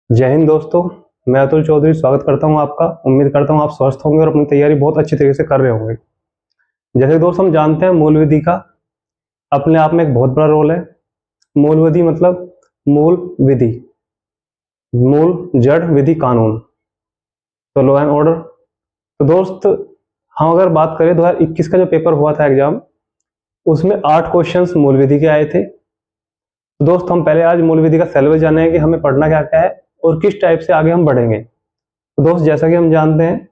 जय हिंद दोस्तों। मैं अतुल चौधरी स्वागत करता हूं आपका। उम्मीद करता हूं आप स्वस्थ होंगे और अपनी तैयारी बहुत अच्छी तरीके से कर रहे होंगे। जैसे दोस्त हम जानते हैं मूल विधि का अपने आप में एक बहुत बड़ा रोल है। मूल विधि मतलब मूल विधि, मूल जड़ विधि कानून, तो लॉ एंड ऑर्डर। तो दोस्त हम अगर बात करें 2021 का जो पेपर हुआ था एग्जाम, उसमें 8 क्वेश्चंस मूल विधि के आए थे। तो दोस्त हम पहले आज मूल विधि का सिलेबस जानेंगे कि हमें पढ़ना क्या क्या है और किस टाइप से आगे हम बढ़ेंगे। तो दोस्त जैसा कि हम जानते हैं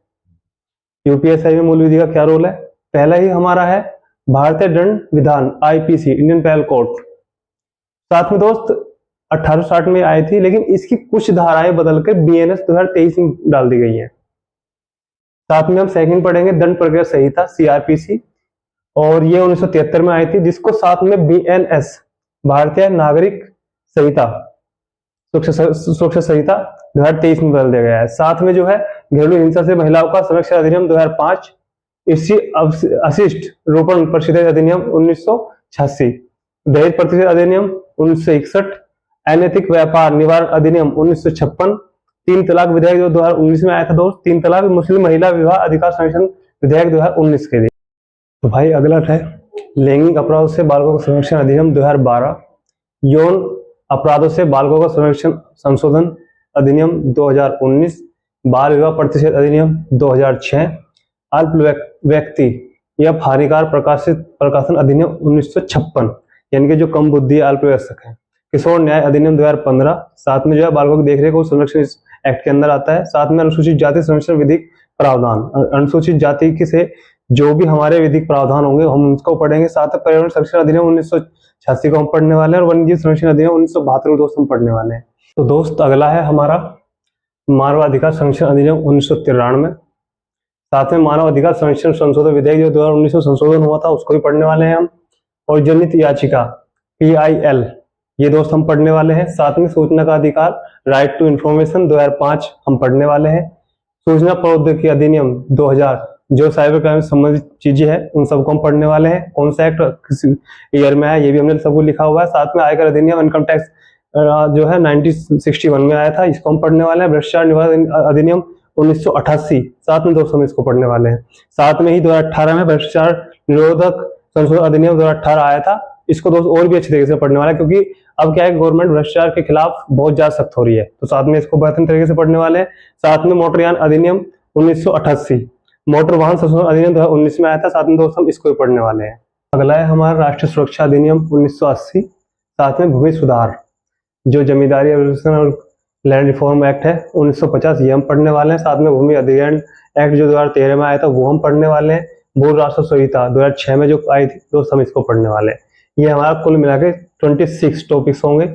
यूपीएससी में मूल विधि का क्या रोल है। पहला ही हमारा है भारतीय दंड विधान आईपीसी, इंडियन पेनल कोड। साथ में दोस्त 1860 में आई थी, लेकिन इसकी कुछ धाराएं बदलकर बीएनएस 2023 में डाल दी गई हैं। साथ में हम सेकंड पढ़ेंगे दंड प्रक्रिया संहिता सीआरपीसी, और ये 1973 में आई थी, जिसको साथ में बीएनएस भारतीय नागरिक संहिता सुरक्षा संहिता 2023 में बदल दिया गया है। साथ में जो है घरेलू हिंसा से महिलाओं का संरक्षण अधिनियम 2005, इसी अशिष्ट रोपण प्रतिषेध अधिनियम 1986, दहेज प्रतिषेध अधिनियम 1961, अनैतिक व्यापार निवारण अधिनियम 1956, 3 तलाक विधेयक जो 2019 में आया था दोस्त, 3 तलाक मुस्लिम महिला विवाह अधिकार संरक्षण विधेयक 2019 के लिए। तो भाई अगला है लैंगिक अपराधों से बालकों का संरक्षण अधिनियम 2012, यौन अपराधों से बालकों का संरक्षण संशोधन अधिनियम 2019, बाल विवाह प्रतिषेध अधिनियम 2006, अल्प व्यक्ति या हानिकार प्रकाशन अधिनियम 1956, यानी कि जो कम बुद्धि अल्प वयस्क है। किशोर न्याय अधिनियम 2015, साथ में जो है बालकों की देखरेख और संरक्षण इस एक्ट के अंदर आता है। साथ में अनुसूचित जाति संरक्षण विधिक प्रावधान, अनुसूचित जाति के से जो भी हमारे विधिक प्रावधान होंगे हम उनको पढ़ेंगे। साथ में पर्यावरण संरक्षण अधिनियम 1986 को हम पढ़ने वाले हैं, और वन्यजीव संरक्षण अधिनियम 1972 को दोस्त हम पढ़ने वाले हैं। तो दोस्त अगला है हमारा मानवाधिकार संरक्षण अधिनियम 1993, साथ में मानव अधिकार संरक्षण संशोधन विधेयक जो 2019 में संशोधन हुआ था उसको भी पढ़ने वाले हैं हम, और जनहित याचिका PIL ये दोस्त हम पढ़ने वाले हैं। साथ में सूचना का अधिकार राइट टू इंफॉर्मेशन 2005 हम पढ़ने वाले हैं। सूचना प्रौद्योगिकी अधिनियम 2000 जो साइबर क्राइम से संबंधित चीजें हैं उन सबको हम पढ़ने वाले हैं। कौन सा एक्ट किस ईयर में है ये भी हमने सबको लिखा हुआ है। साथ में आयकर अधिनियम इनकम टैक्स जो है 1961 में आया था, इसको हम पढ़ने वाले हैं। भ्रष्टाचार निवारण अधिनियम 1988, साथ में दोस्तों हम इसको पढ़ने वाले हैं। साथ में ही 2018 में भ्रष्टाचार निरोधक संशोधन अधिनियम 2018 आया था, इसको दोस्त और भी अच्छी तरीके से पढ़ने वाला है, क्योंकि अब क्या है गवर्नमेंट भ्रष्टाचार के खिलाफ बहुत ज्यादा सख्त हो रही है, तो साथ में इसको बेहतरीन तरीके से पढ़ने वाले हैं। साथ में मोटरयान अधिनियम 1988, मोटर वाहन संशोधन अधिनियम 2019 में आया था, साथ में दोस्त हम इसको भी पढ़ने वाले हैं। अगला है हमारा राष्ट्रीय सुरक्षा अधिनियम 1980, साथ में भूमि सुधार जो जमींदारी एवोल्यूशन और लैंड रिफॉर्म एक्ट है 1950 ये हम पढ़ने वाले हैं। साथ में भूमि अधिग्रहण एक्ट जो 2013 में आया था वो हम पढ़ने वाले हैं। भू राष्ट्र संहिता 2006 में जो आई थी दोस्त हम इसको पढ़ने वाले हैं। ये हमारा कुल मिला के 26 टॉपिक्स होंगे,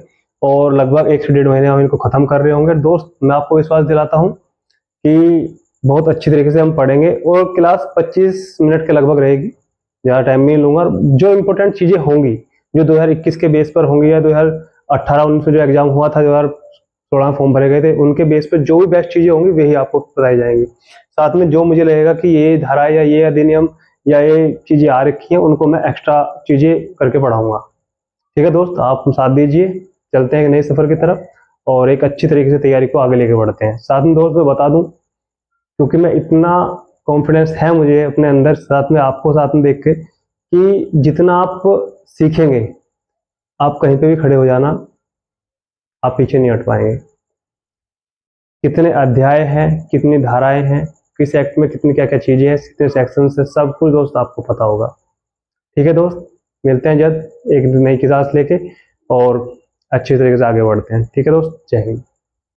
और लगभग 1 से 1.5 महीने हम इनको खत्म कर रहे होंगे। दोस्त मैं आपको विश्वास दिलाता हूँ कि बहुत अच्छी तरीके से हम पढ़ेंगे, और क्लास 25 मिनट के लगभग रहेगी, ज़्यादा टाइम नहीं लूंगा। जो इंपॉर्टेंट चीज़ें होंगी जो 2021 के बेस पर होंगी, या 2018-19 में जो एग्जाम हुआ था, 2016 फॉर्म भरे गए थे, उनके बेस पर जो भी बेस्ट चीज़ें होंगी वही आपको बताई जाएंगी। साथ में जो मुझे लगेगा कि ये धारा या ये अधिनियम या ये चीज़ें आ रखी हैं उनको मैं एक्स्ट्रा चीज़ें करके पढ़ाऊंगा। ठीक है दोस्त, आप साथ दीजिए, चलते हैं एक नए सफ़र की तरफ और एक अच्छी तरीके से तैयारी को आगे लेके बढ़ते हैं। साथ में दोस्त मैं बता दूं, क्योंकि मैं इतना कॉन्फिडेंस है मुझे अपने अंदर, साथ में आपको साथ में देख के, कि जितना आप सीखेंगे आप कहीं पे भी खड़े हो जाना, आप पीछे नहीं हट पाएंगे। कितने अध्याय हैं, कितनी धाराएं हैं, किस एक्ट में कितनी क्या क्या चीजें हैं, कितने सेक्शन है, सब कुछ दोस्त आपको पता होगा। ठीक है दोस्त, मिलते हैं जल्द एक नई क्लास लेके और अच्छी तरीके से आगे बढ़ते हैं। ठीक है दोस्त, जय हिंद।